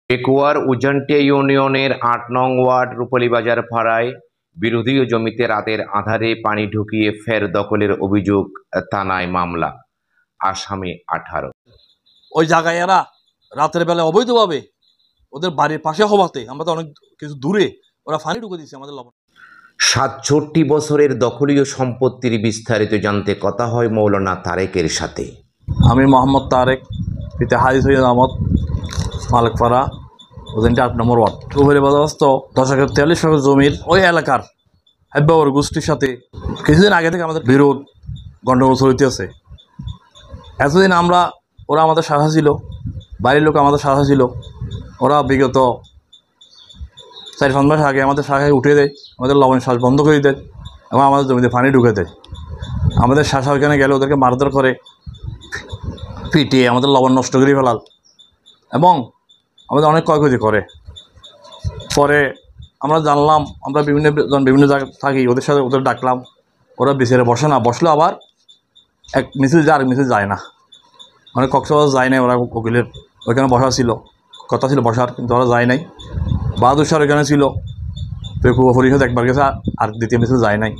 পেকুয়ার উজানটিয়া ইউনিয়নের ৮ নং ওয়ার্ড রূপালীবাজার পাড়ায় বিরোধী জমিতে রাতের আঁধারে পানি ঢুকিয়ে ফের দখলের অভিযোগ, থানায় মামলা, আসামি ১৮। ওই জায়গায় এরা রাতের বেলা অবৈধভাবে ওদের বাড়ির পাশে হওয়াতে আমরা তো অনেক কিছু দূরে ওরা পানি ঢুকে দিচ্ছে আমাদের লবণ। ৬৭ বছরের দখলীয় সম্পত্তির বিস্তারিত জানতে কথা হয় মৌলানা তারেকের সাথে। আমি মোহাম্মদ তারেক, পিতা হাজি সৈয়দ আহমদ, মালিকপাড়া, উজানটিয়া ৮ নম্বর ওয়ার্ড। রূপালীবাজারস্থ ১০ একর ৪৩ একর জমির ওই এলাকার হেব্বাবর গোষ্ঠীর সাথে কিছুদিন আগে থেকে আমাদের বিরোধ গণ্ডগোল চলিতেছে। এতদিন ওরা আমাদের সাথে ছিল, বাড়ির লোক আমাদের সাথে ছিল। ওরা বিগত ৪-৫ মাস আগে আমাদের শাখায় উঠে দেয়, আমাদের লবণ শ্বাস বন্ধ করে দেয় এবং আমাদের জমিতে পানি ঢুকে দেয়। আমাদের শাখা ওইখানে গেলে ওদেরকে মারধর করে, পিটিয়ে আমাদের লবণ নষ্ট করে ফেলাল এবং আমাদের অনেক ক্ষয়ক্ষতি করে। পরে আমরা জানলাম, আমরা বিভিন্ন জায়গায় থাকি, ওদের ডাকলাম, ওরা বিচারে বসে না, বসলেও আবার এক মিছিল যায়, আরেক মিছিল যায় না। মানে কক্সবাজার যায় নাই, ওরা উকিলের ওইখানে বসা ছিল, কথা ছিল বসার, কিন্তু ওরা যায় নাই। বাহাদুর শাহ ওইখানে ছিল, পেকুয়া পরিষদ একবার গেছে, আর দ্বিতীয় মিছিল যায় নাই।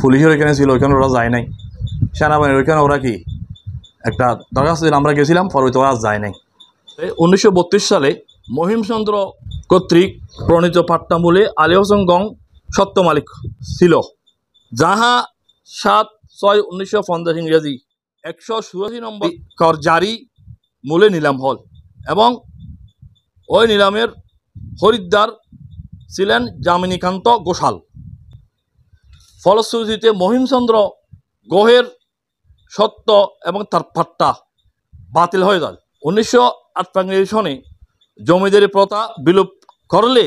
পুলিশের ওইখানে ছিল, ওইখানে ওরা যায় নাই। সেনাবাহিনীর ওইখানে ওরা কি একটা দরখাস্ত ছিল, আমরা গেছিলাম, পরবর্তী ওরা যায় নাই। ১৯৩২ সালে মহিমচন্দ্র কর্তৃক প্রণীত পাট্টামূলে আলী হোসেন গং সত্য মালিক ছিল, যাহা ৭/৬/১৯৫০ ইংরেজি ১৮৬ নম্বর কর জারি মূলে নিলাম হল এবং ওই নিলামের খরিদ্দার ছিলেন যামিনীকান্ত ঘোষাল। ফলশ্রুতিতে মহিমচন্দ্র গোহের সত্য এবং তার পাট্টা বাতিল হয়ে যায়। ১৯৫৮ সনে জমিদারি প্রথা বিলোপ করলে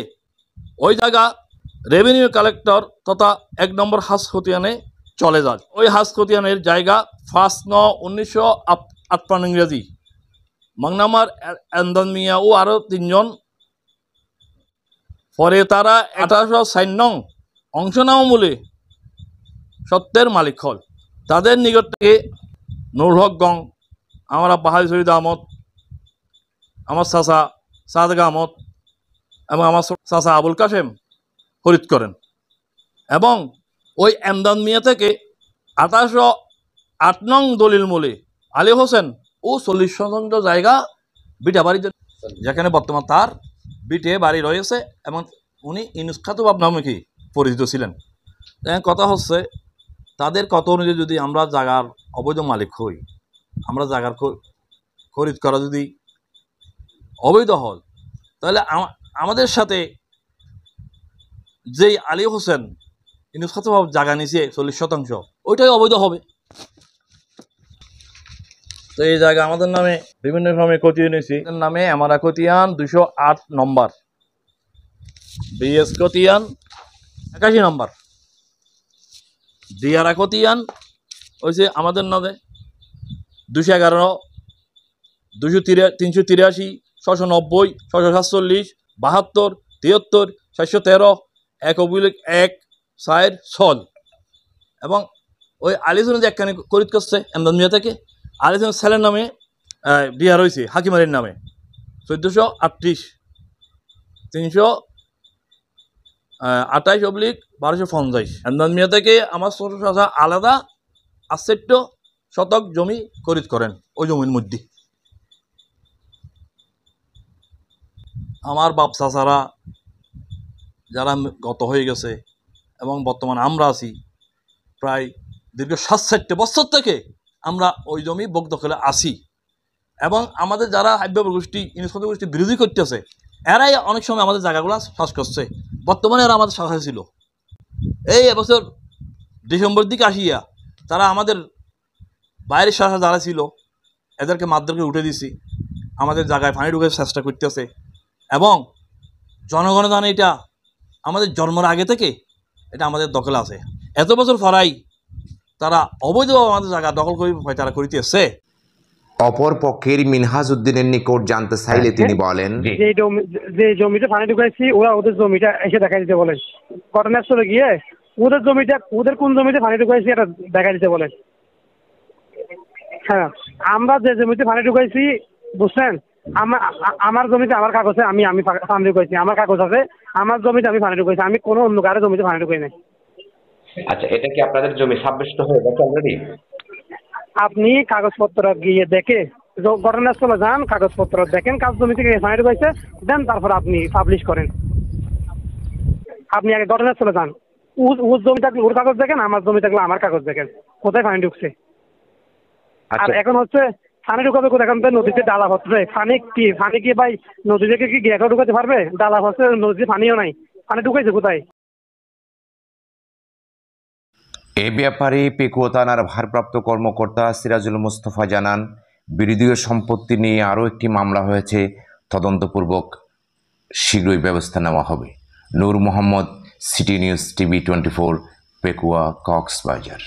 ওই জায়গা রেভিনিউ কালেক্টর তথা ১ নম্বর হাস খতিয়ানে চলে যায়। ওই হাস খতিয়ানের জায়গা ৫/৯/১৯৫৮ ইংরেজি মাংনামার এন্দান মিয়া ও আরও ৩ জন। পরে তারা ১৮৬০ নং অংশনামূলে সত্যের মালিক হল। তাদের নিকট থেকে নুর হক গং, আমার আব্বা হাজি সৈয়দ আহমদ, আমার চাচা সাদেক আহমদ এবং আমার চাচা আবুল কাশেম খরিদ করেন এবং ওই এমদাদ মিয়া থেকে ১৮০৮ নং দলিল মূলে আলী হোসেন ও ৪০ শতাংশ জায়গা বিটা বাড়ি, যেখানে বর্তমান তার বিটে বাড়ি রয়েছে এবং উনি ইনুসখাতুবাব নামে কি পরিচিত ছিলেন। কথা হচ্ছে, তাদের কথা অনুযায়ী যদি আমরা জায়গার অবৈধ মালিক হই, আমরা জায়গার খরিদ করা যদি অবৈধ হয়, তাহলে আমাদের সাথে যেই আলী হোসেন ইনুসখাতুবাব জায়গা নিছে ৪০ শতাংশ, ওইটাই অবৈধ হবে। তো এই জায়গা আমাদের নামে বিভিন্ন সময় খতিয়ান নিয়েছি, নামে আমার খতিয়ান ২০৮ নম্বর, বিএস খতিয়ান ৮১ নম্বর, ডিআরা খতিয়ান হয়েছে আমাদের নামে ২১১, ৩৮৩, ৬৯০, ৬৪৭, ৭২, ৭৩, ৭১৩, ১/১/৪ এবং ওই আলিসন যে একখানে খরিদ করছে এমদাদ মিয়া থেকে, আলিসন ছেলের নামে ডিআর হয়েছে হাকিমারির নামে ১৪৩৮, ৩২৮/১২৫০। এমদাদ মিয়া থেকে আমার ছোট চাচা আলাদা ৬৮ শতক জমি খরিদ করেন। ওই জমির মধ্যে আমার বাপ চাচারা যারা গত হয়ে গেছে এবং বর্তমানে আমরা আছি, প্রায় দীর্ঘ ৬৭ বছর থেকে আমরা ওই জমি বক দখলে আসি এবং আমাদের যারা হাব্যাবর গোষ্ঠী ইনুসখাত গোষ্ঠী বিরোধী করতেছে, এরাই অনেক সময় আমাদের জায়গাগুলো শ্বাস করছে। বর্তমানে এরা আমাদের সাথে ছিল, এই এবছর ডিসেম্বর দিকে আসিয়া তারা আমাদের বাইরের সাথে যারা ছিল এদেরকে মারধরকে উঠে দিছি, আমাদের জায়গায় পানি ঢুকে চেষ্টা করতেছে এবং জনগণ জানে এটা আমাদের জন্মের আগে থেকে এটা আমাদের দখলে আছে। এত বছর পরাই তারা অবৈধভাবে আমাদের জায়গা দখল করে তারা করিতেছে। অপর পক্ষের মিনহাজ উদ্দিনের নিকট জানতে চাইলে তিনি বলেন, যে জমিতে পানি ঢুকাইছি ওরা ওদের জমিটা এসে দেখা দিতে বলেন, ঘটনাস্থলে গিয়ে ওদের জমিটা, ওদের কোন জমিতে পানি ঢুকাইছি এটা দেখা দিতে বলেন। হ্যাঁ, আমরা যে জমিতে পানি ঢুকাইছি বুঝছেন, আমার জমিতে আমার কাগজ আছে, আমি পানি ঢুকাইছি, আমার কাগজ আছে, আমার জমিতে আমি পানি ঢুকাইছি, আমি কোনো অন্য কারো জমিতে পানি ঢুকাই নাই। আচ্ছা, এটা কি আপনাদের জমি সাব্যস্ত হয়ে গেছে অলরেডি? আপনি কাগজপত্র গিয়ে দেখে ঘটনাস্থলে যান, কাগজপত্র দেখেন কাজ জমি থেকে পানি ঢুকাইছে, দেন তারপর আপনি পাবলিশ করেন। আপনি আগে ঘটনাস্থলে যান, ওর জমি থাকলে ওর কাগজ দেখেন, আমার জমি থাকলে আমার কাগজ দেখেন কোথায় পানি ঢুকছে। আর আচ্ছা, এখন হচ্ছে পানি ঢুকাবে কোথায়? এখন তো নদীতে ডালা হচ্ছে, পানি কি ভাই নদী থেকে কি গিয়ে ঢুকাতে পারবে? ডালা হচ্ছে, নদীতে পানিও নাই, পানি ঢুকাইছে কোথায়? এ ব্যাপারে পেকুয়া থানার ভারপ্রাপ্ত কর্মকর্তা সিরাজুল মোস্তফা জানান, বিরোধীয় সম্পত্তি নিয়ে আরও একটি মামলা হয়েছে, তদন্তপূর্বক শীঘ্রই ব্যবস্থা নেওয়া হবে। Nur Mohammad, City News TV 24, Pekua, Cox's Bazar.